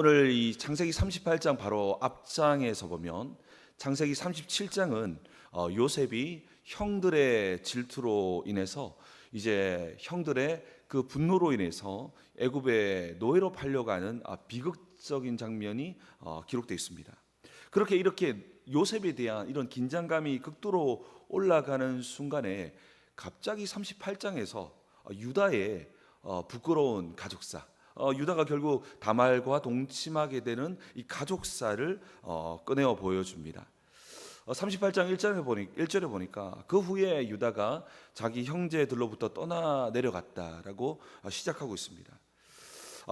오늘 이 창세기 38장 바로 앞장에서 보면 창세기 37장은 요셉이 형들의 질투로 인해서 이제 형들의 그 분노로 인해서 애굽의 노예로 팔려가는 비극적인 장면이 기록되어 있습니다. 그렇게 이렇게 요셉에 대한 이런 긴장감이 극도로 올라가는 순간에 갑자기 38장에서 유다의 부끄러운 가족사, 유다가 결국 다말과 동침하게 되는 이 가족사를 꺼내어 보여줍니다. 38장 1절에 보니까 그 후에 유다가 자기 형제들로부터 떠나 내려갔다라고 시작하고 있습니다.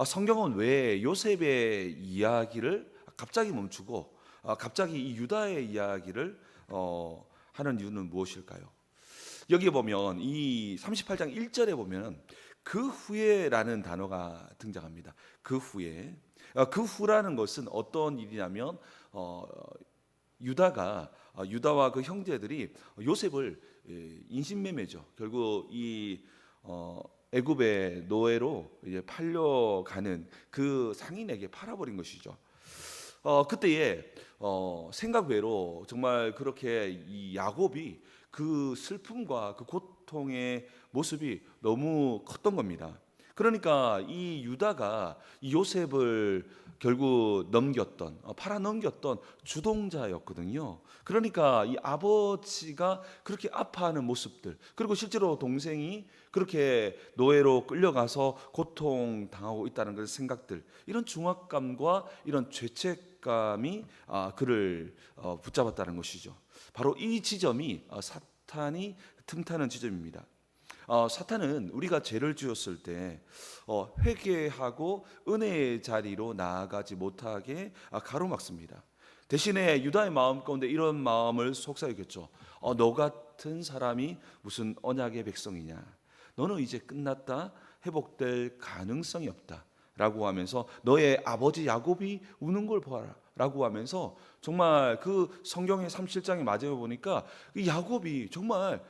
성경은 왜 요셉의 이야기를 갑자기 멈추고 갑자기 이 유다의 이야기를 하는 이유는 무엇일까요? 여기 보면 이 38장 1절에 보면 그 후에라는 단어가 등장합니다. 그 후에. 그 후라는 것은 어떤 일이냐면 유다와 그 형제들이 요셉을 인신매매죠. 결국 이 애굽의 노예로 이제 팔려가는 그 상인에게 팔아버린 것이죠. 그때에 생각 외로 정말 그렇게 이 야곱이 그 슬픔과 그 고통의 모습이 너무 컸던 겁니다. 그러니까 이 유다가 이 요셉을 결국 팔아 넘겼던 주동자였거든요. 그러니까 이 아버지가 그렇게 아파하는 모습들, 그리고 실제로 동생이 그렇게 노예로 끌려가서 고통당하고 있다는 그런 생각들, 이런 중압감과 이런 죄책감이 그를 붙잡았다는 것이죠. 바로 이 지점이 사탄이 틈타는 지점입니다. 사탄은 우리가 죄를 지었을 때 회개하고 은혜의 자리로 나아가지 못하게 가로막습니다. 대신에 유다의 마음 가운데 이런 마음을 속삭이겠죠. 너 같은 사람이 무슨 언약의 백성이냐, 너는 이제 끝났다, 회복될 가능성이 없다 라고 하면서 너의 아버지 야곱이 우는 걸 보아라 라고 하면서 정말 그 성경의 37장에 맞아 보니까 야곱이 정말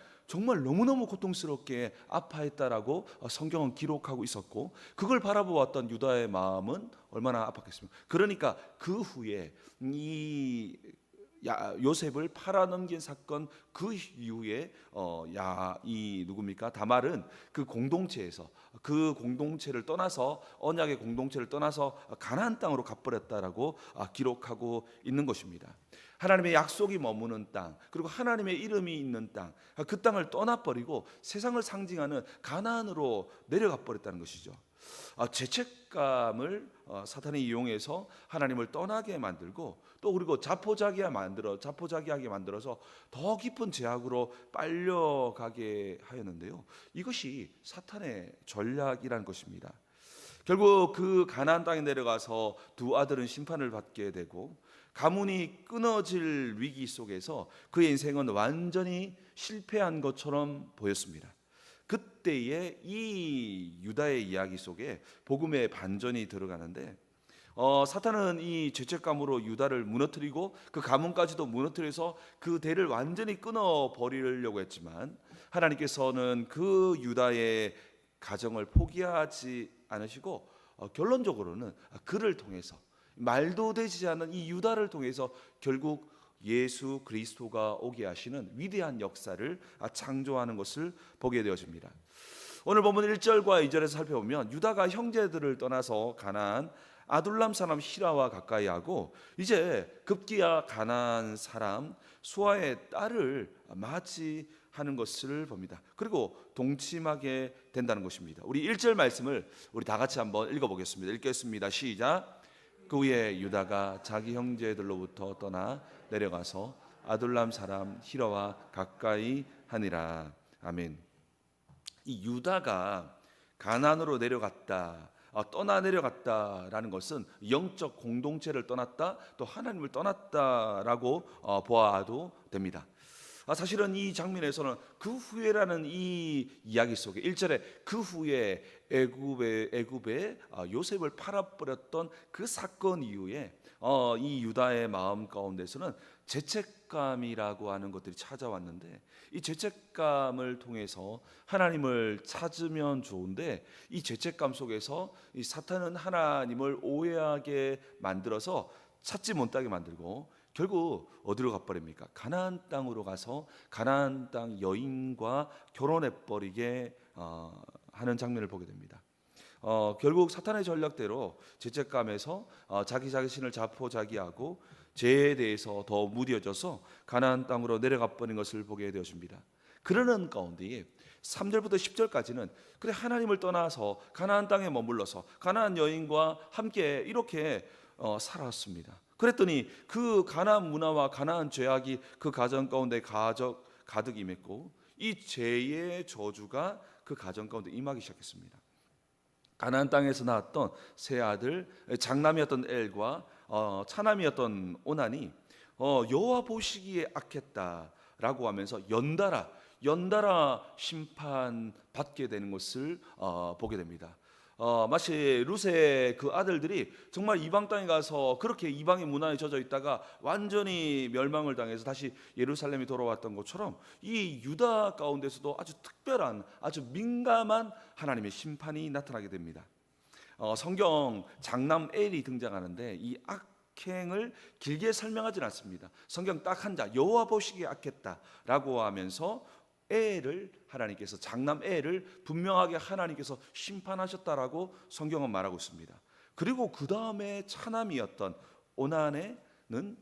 너무너무 고통스럽게 아파했다라고 성경은 기록하고 있었고, 그걸 바라보았던 유다의 마음은 얼마나 아팠겠습니까? 그러니까 그 후에 이 요셉을 팔아넘긴 사건 그 이후에 이 누굽니까? 다말은 그 공동체에서 그 공동체를 떠나서 언약의 공동체를 떠나서 가나안 땅으로 가버렸다라고 기록하고 있는 것입니다. 하나님의 약속이 머무는 땅, 그리고 하나님의 이름이 있는 땅, 그 땅을 떠나버리고 세상을 상징하는 가나안으로 내려가 버렸다는 것이죠. 죄책감을 사탄이 이용해서 하나님을 떠나게 만들고, 또 그리고 자포자기하게 만들어서 더 깊은 죄악으로 빨려가게 하였는데요. 이것이 사탄의 전략이라는 것입니다. 결국 그 가나안 땅에 내려가서 두 아들은 심판을 받게 되고, 가문이 끊어질 위기 속에서 그의 인생은 완전히 실패한 것처럼 보였습니다. 그때에 이 유다의 이야기 속에 복음의 반전이 들어가는데, 사탄은 이 죄책감으로 유다를 무너뜨리고 그 가문까지도 무너뜨려서 그 대를 완전히 끊어버리려고 했지만, 하나님께서는 그 유다의 가정을 포기하지 않으시고 결론적으로는 그를 통해서, 말도 되지 않은 이 유다를 통해서 결국 예수 그리스도가 오게 하시는 위대한 역사를 창조하는 것을 보게 되어집니다. 오늘 본문 1절과 2절에서 살펴보면 유다가 형제들을 떠나서 가나안 아둘람 사람 히라와 가까이 하고, 이제 급기야 가나안 사람 수아의 딸을 맞이하는 것을 봅니다. 그리고 동침하게 된다는 것입니다. 우리 1절 말씀을 우리 다 같이 한번 읽어보겠습니다. 읽겠습니다. 시작. 그 후에 유다가 자기 형제들로부터 떠나 내려가서 아둘람 사람 히라와 가까이 하니라. 아멘. 이 유다가 가나안으로 내려갔다, 떠나 내려갔다라는 것은 영적 공동체를 떠났다, 또 하나님을 떠났다라고 보아도 됩니다. 사실은 이 장면에서는 그 후에라는 이 이야기 속에 1절에 그 후에 애굽에 요셉을 팔아버렸던 그 사건 이후에 이 유다의 마음 가운데서는 죄책감이라고 하는 것들이 찾아왔는데, 이 죄책감을 통해서 하나님을 찾으면 좋은데, 이 죄책감 속에서 이 사탄은 하나님을 오해하게 만들어서 찾지 못하게 만들고, 결국 어디로 가버립니까? 가나안 땅으로 가서 가나안 땅 여인과 결혼해 버리게 하는 장면을 보게 됩니다. 결국 사탄의 전략대로 죄책감에서 자기 자신을 자포자기하고 죄에 대해서 더 무뎌져서 가나안 땅으로 내려가 버린 것을 보게 되어집니다. 그러는 가운데에 3절부터 10절까지는 그래 하나님을 떠나서 가나안 땅에 머물러서 가나안 여인과 함께 이렇게 살았습니다. 그랬더니 그 가나안 문화와 가나안 죄악이 그 가정 가운데 가득 임했고, 이 죄의 저주가 그 가정 가운데 임하기 시작했습니다. 가나안 땅에서 낳았던 세 아들, 장남이었던 엘과 차남이었던 오난이 여호와 보시기에 악했다라고 하면서 연달아 심판받게 되는 것을 보게 됩니다. 마치 룻의 그 아들들이 정말 이방 땅에 가서 그렇게 이방의 문화에 젖어 있다가 완전히 멸망을 당해서 다시 예루살렘에 돌아왔던 것처럼, 이 유다 가운데서도 아주 특별한, 아주 민감한 하나님의 심판이 나타나게 됩니다. 성경 장남 엘이 등장하는데 이 악행을 길게 설명하지는 않습니다. 성경 딱 한 자, 여호와 보시기에 악했다라고 하면서 엘을 하나님께서, 장남 엘을 분명하게 하나님께서 심판하셨다라고 성경은 말하고 있습니다. 그리고 그 다음에 차남이었던 오난에는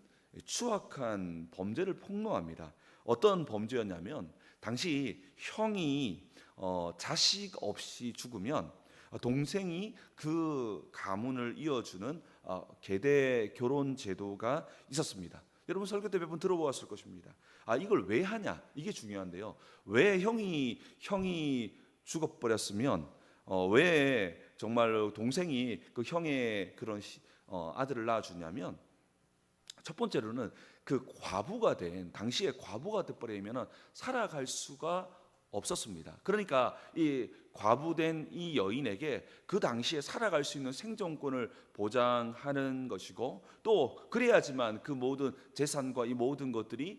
추악한 범죄를 폭로합니다. 어떤 범죄였냐면, 당시 형이 자식 없이 죽으면 동생이 그 가문을 이어주는 계대 결혼 제도가 있었습니다. 여러분 설교 때 몇 번 들어보았을 것입니다. 이걸 왜 하냐? 이게 중요한데요. 왜 형이 죽어버렸으면 왜 정말 동생이 그 형의 그런 아들을 낳아주냐면, 첫 번째로는 그 당시에 과부가 돼버리면 살아갈 수가 없었습니다. 그러니까 이 과부된 이 여인에게 그 당시에 살아갈 수 있는 생존권을 보장하는 것이고, 또 그래야지만 그 모든 재산과 이 모든 것들이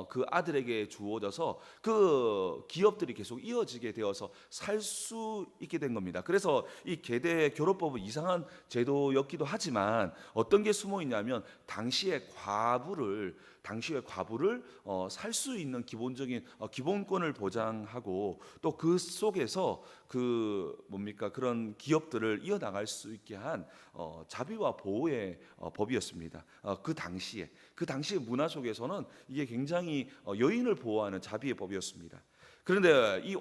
그 아들에게 주어져서 그 기업들이 계속 이어지게 되어서 살 수 있게 된 겁니다. 그래서 이 계대 결혼법은 이상한 제도였기도 하지만 어떤 게 숨어 있냐면, 당시의 과부를 살 수 있는 기본적인 기본권을 보장하고, 또 그 속에서 그런 기업들을 이어나갈 수 있게 한 자비와 보호의 법이었습니다. 그 당시에 문화 속에서는 이게 굉장히 여인을 보호하는 자비의 법이었습니다. 그런데 이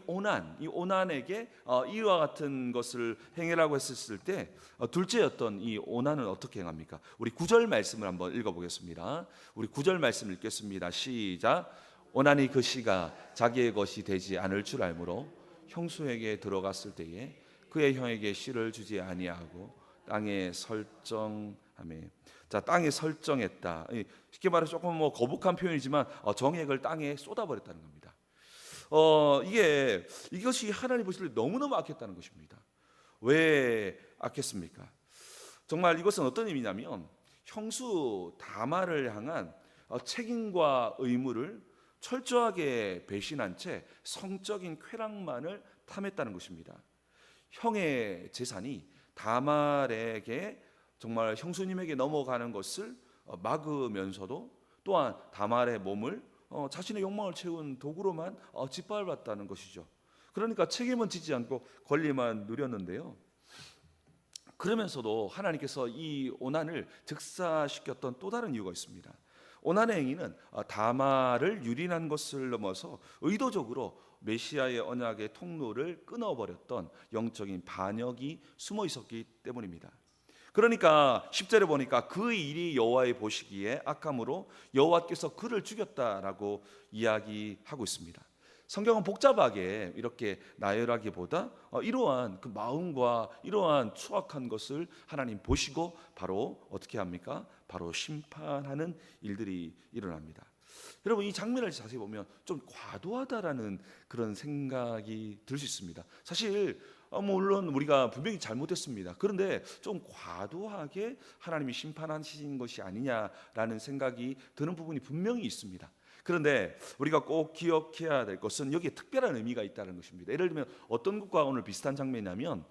오난에게 이와 같은 것을 행해라고 했을 때, 둘째였던 이 오난은 어떻게 행합니까? 우리 9절 말씀을 한번 읽어보겠습니다. 우리 9절 말씀 읽겠습니다. 시작. 오난이 그 씨가 자기의 것이 되지 않을 줄 알므로 형수에게 들어갔을 때에 그의 형에게 씨를 주지 아니하고 땅에 설정하며. 자, 땅에 설정했다. 쉽게 말해서 조금 거북한 표현이지만 정액을 땅에 쏟아버렸다는 겁니다. 이것이 하나님 보실 때 너무너무 악했다는 것입니다. 왜 악했습니까? 정말 이것은 어떤 의미냐면, 형수 다말을 향한 책임과 의무를 철저하게 배신한 채 성적인 쾌락만을 탐했다는 것입니다. 형의 재산이 다말에게, 정말 형수님에게 넘어가는 것을 막으면서도 또한 다말의 몸을 자신의 욕망을 채운 도구로만 짓밟았다는 것이죠. 그러니까 책임은 지지 않고 권리만 누렸는데요. 그러면서도 하나님께서 이 오난을 즉사시켰던 또 다른 이유가 있습니다. 오난의 행위는 다말을 유린한 것을 넘어서 의도적으로 메시아의 언약의 통로를 끊어버렸던 영적인 반역이 숨어 있었기 때문입니다. 그러니까 10절에 보니까 그 일이 여호와의 보시기에 악함으로 여호와께서 그를 죽였다라고 이야기하고 있습니다. 성경은 복잡하게 이렇게 나열하기보다 이러한 그 마음과 이러한 추악한 것을 하나님 보시고 바로 어떻게 합니까? 바로 심판하는 일들이 일어납니다. 여러분, 이 장면을 자세히 보면 좀 과도하다라는 그런 생각이 들 수 있습니다. 사실 물론 우리가 분명히 잘못했습니다. 그런데 좀 과도하게 하나님이 심판하신 것이 아니냐라는 생각이 드는 부분이 분명히 있습니다. 그런데 우리가 꼭 기억해야 될 것은 여기에 특별한 의미가 있다는 것입니다. 예를 들면 어떤 것과 오늘 비슷한 장면이냐면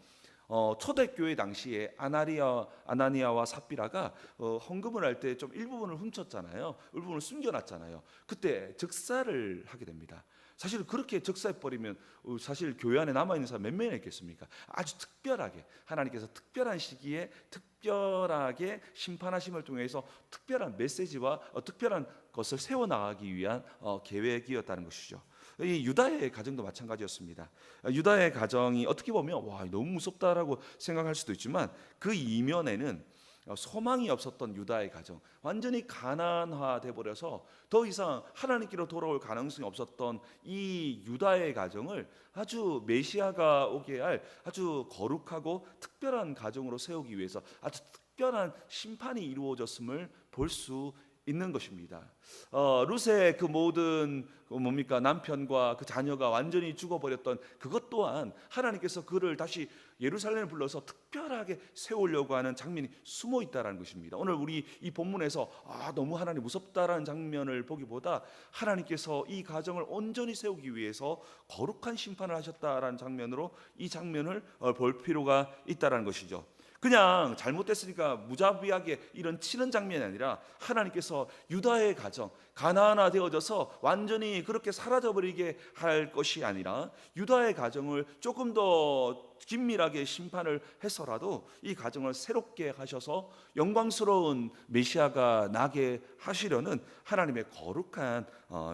초대교회 당시에 아나니아와 삽비라가 헌금을 할 때 좀 일부분을 훔쳤잖아요. 일부분을 숨겨놨잖아요. 그때 즉사를 하게 됩니다. 사실 그렇게 즉사해버리면 사실 교회 안에 남아있는 사람 몇 명이나 있겠습니까? 아주 특별하게 하나님께서 특별한 시기에 특별하게 심판하심을 통해서 특별한 메시지와 특별한 것을 세워나가기 위한 계획이었다는 것이죠. 이 유다의 가정도 마찬가지였습니다. 유다의 가정이 어떻게 보면 와, 너무 무섭다라고 생각할 수도 있지만 그 이면에는 소망이 없었던 유다의 가정, 완전히 가난화돼 버려서 더 이상 하나님께로 돌아올 가능성이 없었던 이 유다의 가정을 아주 메시아가 오게 할 아주 거룩하고 특별한 가정으로 세우기 위해서 아주 특별한 심판이 이루어졌음을 볼 수 있는 것입니다. 룻의 그 모든 남편과 그 자녀가 완전히 죽어버렸던 그것 또한 하나님께서 그를 다시 예루살렘에 불러서 특별하게 세우려고 하는 장면이 숨어 있다는 것입니다. 오늘 우리 이 본문에서 너무 하나님 무섭다라는 장면을 보기보다 하나님께서 이 가정을 온전히 세우기 위해서 거룩한 심판을 하셨다라는 장면으로 이 장면을 볼 필요가 있다는 것이죠. 그냥 잘못됐으니까 무자비하게 이런 치는 장면이 아니라 하나님께서 유다의 가정 가나안화되어져서 완전히 그렇게 사라져버리게 할 것이 아니라 유다의 가정을 조금 더 긴밀하게 심판을 해서라도 이 가정을 새롭게 하셔서 영광스러운 메시아가 나게 하시려는 하나님의 거룩한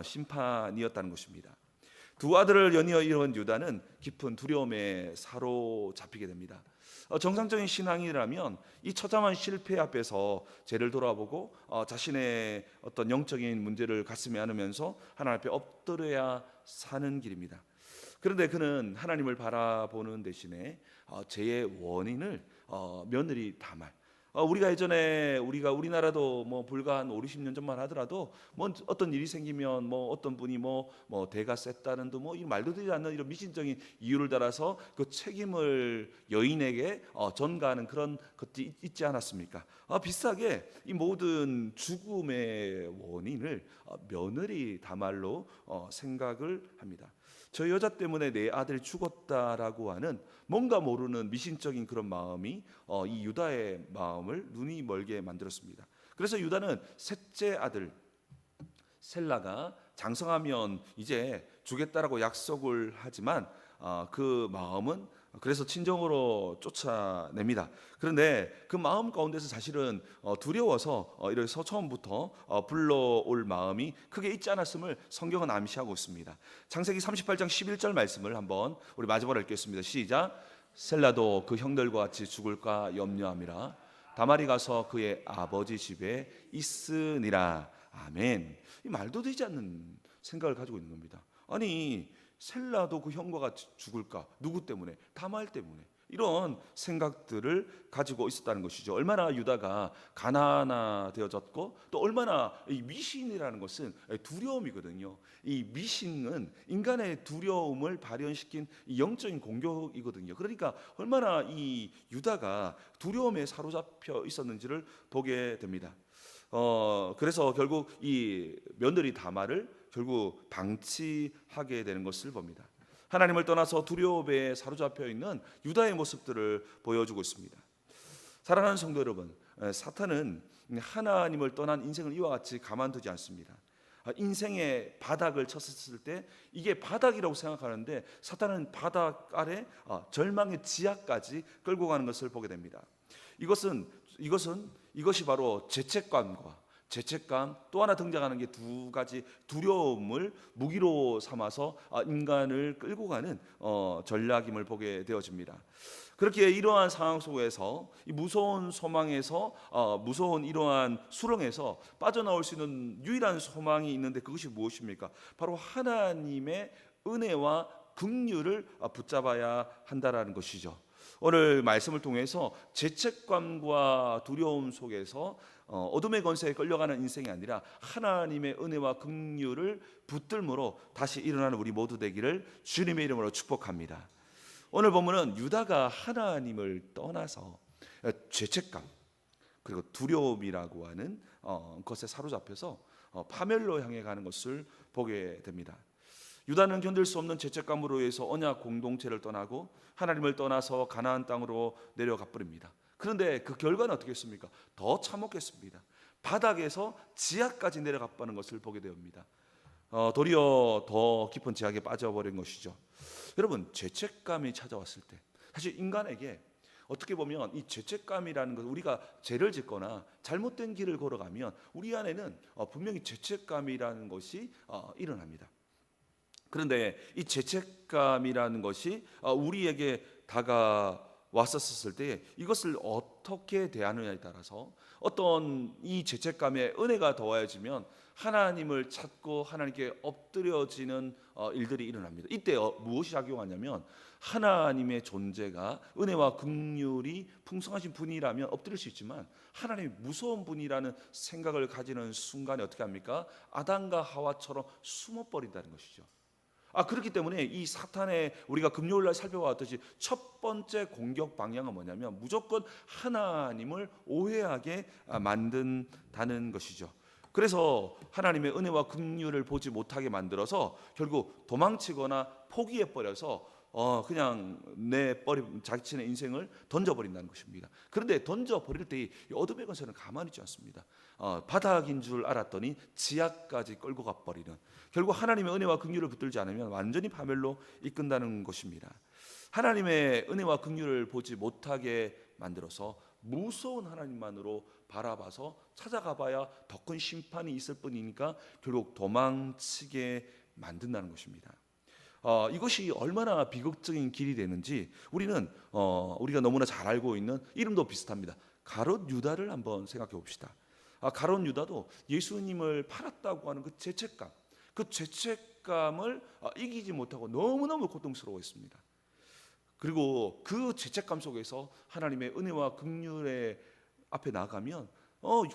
심판이었다는 것입니다. 두 아들을 연이어 이룬 유다는 깊은 두려움에 사로잡히게 됩니다. 정상적인 신앙이라면 이 처참한 실패 앞에서 죄를 돌아보고 자신의 어떤 영적인 문제를 가슴에 안으면서 하나님 앞에 엎드려야 사는 길입니다. 그런데 그는 하나님을 바라보는 대신에 죄의 원인을 며느리 다말, 우리가 예전에 우리나라도 불과 한 5, 60년 전만 하더라도 어떤 일이 생기면 어떤 분이 대가 셌다는 등 이 말도 되지 않는 이런 미신적인 이유를 달아서 그 책임을 여인에게 전가하는 그런 것들이 있지 않았습니까? 비슷하게 이 모든 죽음의 원인을 며느리 다말로 생각을 합니다. 저 여자 때문에 내 아들이 죽었다라고 하는 뭔가 모르는 미신적인 그런 마음이 이 유다의 마음을 눈이 멀게 만들었습니다. 그래서 유다는 셋째 아들 셀라가 장성하면 이제 주겠다라고 약속을 하지만 그 마음은 그래서 친정으로 쫓아냅니다. 그런데 그 마음 가운데서 사실은 두려워서 이래서 처음부터 불러올 마음이 크게 있지 않았음을 성경은 암시하고 있습니다. 창세기 38장 11절 말씀을 한번 우리 마지막으로 읽겠습니다. 시작. 셀라도 그 형들과 같이 죽을까 염려함이라 다말이 가서 그의 아버지 집에 있으니라. 아멘. 이 말도 되지 않는 생각을 가지고 있는 겁니다. 아니 셀라도 그 형과 같이 죽을까? 누구 때문에? 다말 때문에. 이런 생각들을 가지고 있었다는 것이죠. 얼마나 유다가 가난화되어졌고 또 얼마나 이 미신이라는 것은 두려움이거든요. 이 미신은 인간의 두려움을 발현시킨 영적인 공격이거든요. 그러니까 얼마나 이 유다가 두려움에 사로잡혀 있었는지를 보게 됩니다. 그래서 결국 이 며느리 다말을 결국 방치하게 되는 것을 봅니다. 하나님을 떠나서 두려움에 사로잡혀 있는 유다의 모습들을 보여주고 있습니다. 사랑하는 성도 여러분, 사탄은 하나님을 떠난 인생을 이와 같이 가만두지 않습니다. 인생의 바닥을 쳤을 때 이게 바닥이라고 생각하는데 사탄은 바닥 아래 절망의 지하까지 끌고 가는 것을 보게 됩니다. 이것이 바로 죄책감 또 하나 등장하는 게 두 가지 두려움을 무기로 삼아서 인간을 끌고 가는 전략임을 보게 되어집니다. 그렇게 이러한 상황 속에서 이 무서운 소망에서 무서운 이러한 수렁에서 빠져나올 수 있는 유일한 소망이 있는데 그것이 무엇입니까? 바로 하나님의 은혜와 긍휼을 붙잡아야 한다라는 것이죠. 오늘 말씀을 통해서 죄책감과 두려움 속에서 어둠의 권세에 끌려가는 인생이 아니라 하나님의 은혜와 긍휼을 붙들므로 다시 일어나는 우리 모두 되기를 주님의 이름으로 축복합니다. 오늘 본문은 유다가 하나님을 떠나서 죄책감 그리고 두려움이라고 하는 것에 사로잡혀서 파멸로 향해 가는 것을 보게 됩니다. 유다는 견딜 수 없는 죄책감으로 해서 언약 공동체를 떠나고 하나님을 떠나서 가나안 땅으로 내려가 버립니다. 그런데 그 결과는 어떻겠습니까? 더 참혹했습니다. 바닥에서 지하까지 내려가 버리는 것을 보게 됩니다. 도리어 더 깊은 지하에 빠져버린 것이죠. 여러분, 죄책감이 찾아왔을 때 사실 인간에게 어떻게 보면 이 죄책감이라는 것, 우리가 죄를 짓거나 잘못된 길을 걸어가면 우리 안에는 분명히 죄책감이라는 것이 일어납니다. 그런데 이 죄책감이라는 것이 우리에게 다가왔었을 때 이것을 어떻게 대하느냐에 따라서 어떤 이 죄책감에 은혜가 더해지면 하나님을 찾고 하나님께 엎드려지는 일들이 일어납니다. 이때 무엇이 작용하냐면 하나님의 존재가 은혜와 긍휼이 풍성하신 분이라면 엎드릴 수 있지만 하나님이 무서운 분이라는 생각을 가지는 순간에 어떻게 합니까? 아담과 하와처럼 숨어버린다는 것이죠. 그렇기 때문에 이 사탄의 우리가 금요일날 살펴봤듯이 첫 번째 공격 방향은 뭐냐면 무조건 하나님을 오해하게 만든다는 것이죠. 그래서 하나님의 은혜와 긍휼을 보지 못하게 만들어서 결국 도망치거나 포기해버려서 그냥 자신의 인생을 던져버린다는 것입니다. 그런데 던져버릴 때 이 어둠의 권세는 가만히 있지 않습니다. 바닥인 줄 알았더니 지하까지 끌고 가버리는, 결국 하나님의 은혜와 긍휼을 붙들지 않으면 완전히 파멸로 이끈다는 것입니다. 하나님의 은혜와 긍휼을 보지 못하게 만들어서 무서운 하나님만으로 바라봐서 찾아가봐야 더 큰 심판이 있을 뿐이니까 결국 도망치게 만든다는 것입니다. 이것이 얼마나 비극적인 길이 되는지 우리가 너무나 잘 알고 있는 이름도 비슷합니다. 가롯 유다를 한번 생각해 봅시다. 가롯 유다도 예수님을 팔았다고 하는 그 죄책감을 이기지 못하고 너무너무 고통스러워했습니다. 그리고 그 죄책감 속에서 하나님의 은혜와 긍휼의 앞에 나가면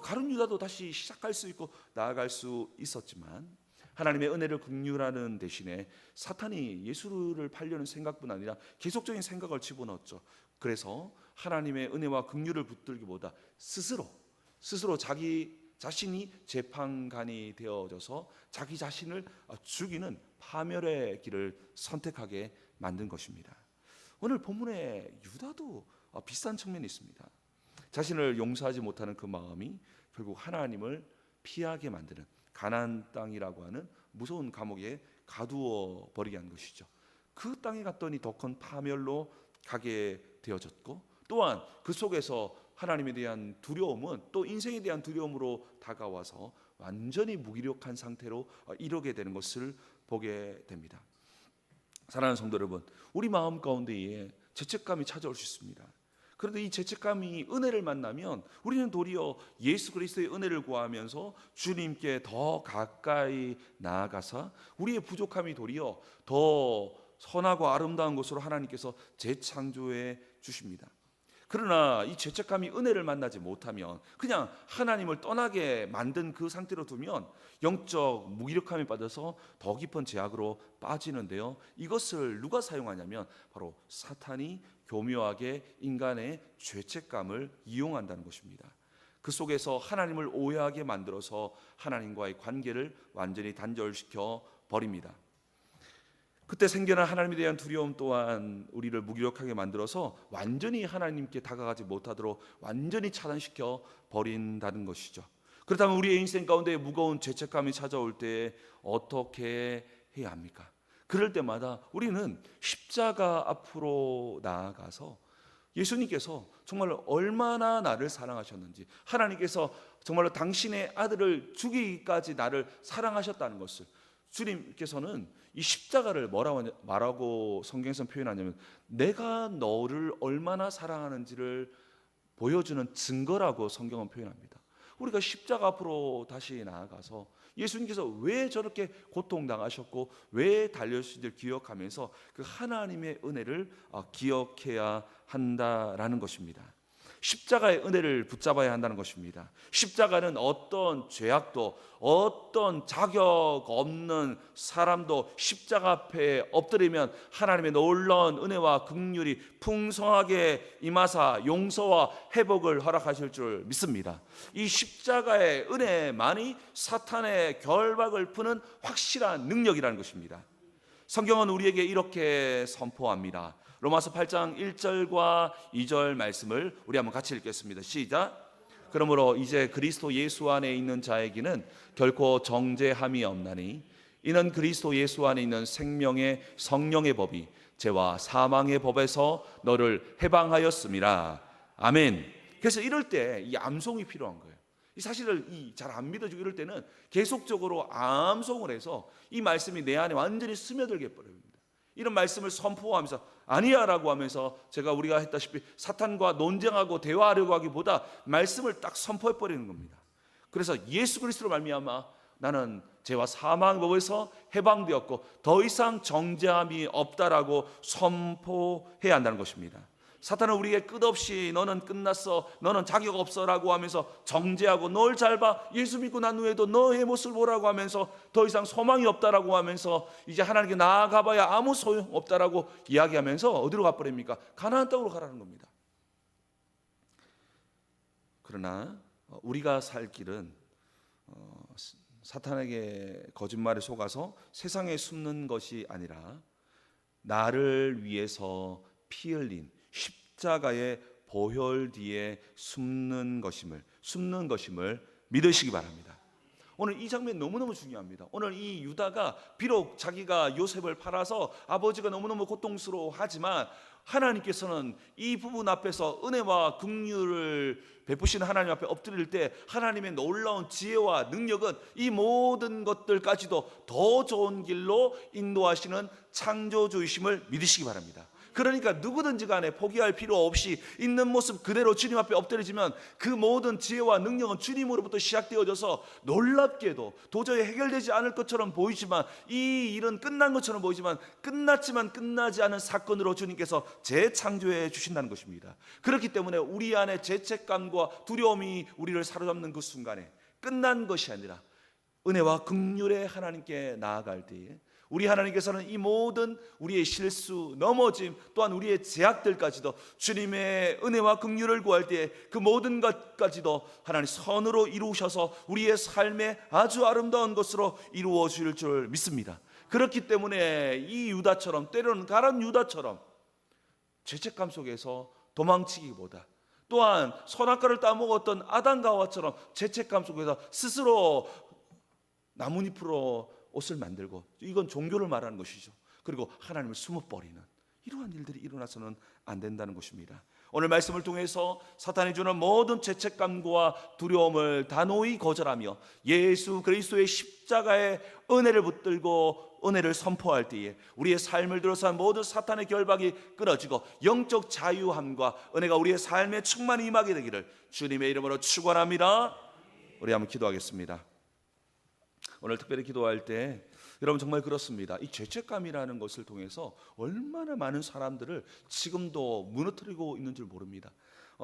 가룟 유다도 다시 시작할 수 있고 나아갈 수 있었지만 하나님의 은혜를 긍휼하는 대신에 사탄이 예수를 팔려는 생각뿐 아니라 계속적인 생각을 집어넣었죠. 그래서 하나님의 은혜와 긍휼을 붙들기보다 스스로 자기 자신이 재판관이 되어져서 자기 자신을 죽이는 파멸의 길을 선택하게 만든 것입니다. 오늘 본문에 유다도 비슷한 측면이 있습니다. 자신을 용서하지 못하는 그 마음이 결국 하나님을 피하게 만드는 가나안 땅이라고 하는 무서운 감옥에 가두어 버리게 한 것이죠. 그 땅에 갔더니 더 큰 파멸로 가게 되어졌고, 또한 그 속에서 하나님에 대한 두려움은 또 인생에 대한 두려움으로 다가와서 완전히 무기력한 상태로 이르게 되는 것을 보게 됩니다. 사랑하는 성도 여러분, 우리 마음 가운데에 죄책감이 찾아올 수 있습니다. 그런데 이 죄책감이 은혜를 만나면 우리는 도리어 예수 그리스도의 은혜를 구하면서 주님께 더 가까이 나아가서 우리의 부족함이 도리어 더 선하고 아름다운 것으로 하나님께서 재창조해 주십니다. 그러나 이 죄책감이 은혜를 만나지 못하면 그냥 하나님을 떠나게 만든 그 상태로 두면 영적 무기력함에 빠져서 더 깊은 죄악으로 빠지는데요, 이것을 누가 사용하냐면 바로 사탄이 교묘하게 인간의 죄책감을 이용한다는 것입니다. 그 속에서 하나님을 오해하게 만들어서 하나님과의 관계를 완전히 단절시켜 버립니다. 그때 생겨난 하나님에 대한 두려움 또한 우리를 무기력하게 만들어서 완전히 하나님께 다가가지 못하도록 완전히 차단시켜 버린다는 것이죠. 그렇다면 우리의 인생 가운데 무거운 죄책감이 찾아올 때 어떻게 해야 합니까? 그럴 때마다 우리는 십자가 앞으로 나아가서 예수님께서 정말로 얼마나 나를 사랑하셨는지, 하나님께서 정말로 당신의 아들을 죽이기까지 나를 사랑하셨다는 것을, 주님께서는 이 십자가를 뭐라고 성경에서 표현하냐면 내가 너를 얼마나 사랑하는지를 보여주는 증거라고 성경은 표현합니다. 우리가 십자가 앞으로 다시 나아가서 예수님께서 왜 저렇게 고통당하셨고 왜 달려주신지를 기억하면서 그 하나님의 은혜를 기억해야 한다라는 것입니다. 십자가의 은혜를 붙잡아야 한다는 것입니다. 십자가는 어떤 죄악도 어떤 자격 없는 사람도 십자가 앞에 엎드리면 하나님의 놀라운 은혜와 긍휼이 풍성하게 임하사 용서와 회복을 허락하실 줄 믿습니다. 이 십자가의 은혜만이 사탄의 결박을 푸는 확실한 능력이라는 것입니다. 성경은 우리에게 이렇게 선포합니다. 로마서 8장 1절과 2절 말씀을 우리 한번 같이 읽겠습니다. 시작. 그러므로 이제 그리스도 예수 안에 있는 자에게는 결코 정죄함이 없나니 이는 그리스도 예수 안에 있는 생명의 성령의 법이 죄와 사망의 법에서 너를 해방하였음이라. 아멘. 그래서 이럴 때 이 암송이 필요한 거예요. 사실을 잘 안 믿어지고 이럴 때는 계속적으로 암송을 해서 이 말씀이 내 안에 완전히 스며들게 버립니다. 이런 말씀을 선포하면서 아니야 라고 하면서 우리가 했다시피 사탄과 논쟁하고 대화하려고 하기보다 말씀을 딱 선포해 버리는 겁니다. 그래서 예수 그리스도로 말미암아 나는 죄와 사망의 법에서 해방되었고 더 이상 정죄함이 없다라고 선포해야 한다는 것입니다. 사탄은 우리에게 끝없이 너는 끝났어, 너는 자격 없어라고 하면서 정죄하고 널 잘 봐, 예수 믿고 난 후에도 너의 모습을 보라고 하면서 더 이상 소망이 없다라고 하면서 이제 하나님께 나아가봐야 아무 소용 없다라고 이야기하면서 어디로 가버립니까? 가나안 땅으로 가라는 겁니다. 그러나 우리가 살 길은 사탄에게 거짓말에 속아서 세상에 숨는 것이 아니라 나를 위해서 피 흘린 십자가의 보혈 뒤에 숨는 것임을 믿으시기 바랍니다. 오늘 이 장면 너무너무 중요합니다. 오늘 이 유다가 비록 자기가 요셉을 팔아서 아버지가 너무너무 고통스러워하지만 하나님께서는 이 부분 앞에서 은혜와 긍휼을 베푸시는 하나님 앞에 엎드릴 때 하나님의 놀라운 지혜와 능력은 이 모든 것들까지도 더 좋은 길로 인도하시는 창조주이심을 믿으시기 바랍니다. 그러니까 누구든지 간에 포기할 필요 없이 있는 모습 그대로 주님 앞에 엎드려지면 그 모든 지혜와 능력은 주님으로부터 시작되어져서 놀랍게도 도저히 해결되지 않을 것처럼 보이지만 이 일은 끝난 것처럼 보이지만 끝났지만 끝나지 않은 사건으로 주님께서 재창조해 주신다는 것입니다. 그렇기 때문에 우리 안에 죄책감과 두려움이 우리를 사로잡는 그 순간에 끝난 것이 아니라 은혜와 긍휼의 하나님께 나아갈 때에 우리 하나님께서는 이 모든 우리의 실수, 넘어짐 또한 우리의 제약들까지도 주님의 은혜와 긍휼을 구할 때에 그 모든 것까지도 하나님 선으로 이루셔서 우리의 삶에 아주 아름다운 것으로 이루어 주실 줄 믿습니다. 그렇기 때문에 이 유다처럼 때로는 가란 유다처럼 죄책감 속에서 도망치기보다 또한 선악과를 따먹었던 아담과 하와처럼 죄책감 속에서 스스로 나뭇잎으로 옷을 만들고 이건 종교를 말하는 것이죠. 그리고 하나님을 숨어버리는 이러한 일들이 일어나서는 안 된다는 것입니다. 오늘 말씀을 통해서 사탄이 주는 모든 죄책감과 두려움을 단호히 거절하며 예수 그리스도의 십자가의 은혜를 붙들고 은혜를 선포할 때에 우리의 삶을 들어서 모든 사탄의 결박이 끊어지고 영적 자유함과 은혜가 우리의 삶에 충만히 임하게 되기를 주님의 이름으로 축원합니다. 우리 한번 기도하겠습니다. 오늘 특별히 기도할 때 여러분 정말 그렇습니다. 이 죄책감이라는 것을 통해서 얼마나 많은 사람들을 지금도 무너뜨리고 있는 줄 모릅니다.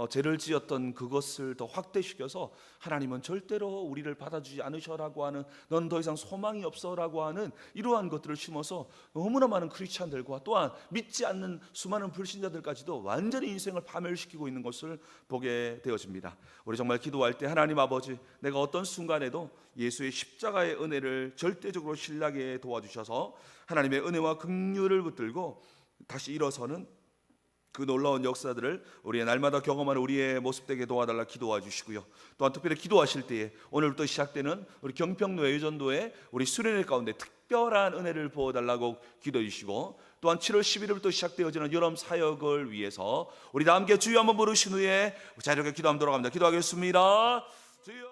죄를 지었던 그것을 더 확대시켜서 하나님은 절대로 우리를 받아주지 않으셔라고 하는, 넌 더 이상 소망이 없어라고 하는 이러한 것들을 심어서 너무나 많은 크리스찬들과 또한 믿지 않는 수많은 불신자들까지도 완전히 인생을 파멸시키고 있는 것을 보게 되어집니다. 우리 정말 기도할 때 하나님 아버지, 내가 어떤 순간에도 예수의 십자가의 은혜를 절대적으로 신뢰하게 도와주셔서 하나님의 은혜와 긍휼을 붙들고 다시 일어서는 그 놀라운 역사들을 우리의 날마다 경험하는 우리의 모습 되게 도와달라 기도해 주시고요. 또한 특별히 기도하실 때에 오늘부터 시작되는 우리 경평로 예전도에 우리 수련회 가운데 특별한 은혜를 부어달라고 기도해 주시고, 또한 7월 11일부터 시작되어지는 여름 사역을 위해서 우리 다 함께 주여 한번 부르신 후에 자리에 기도하면 돌아갑니다. 기도하겠습니다. 주여.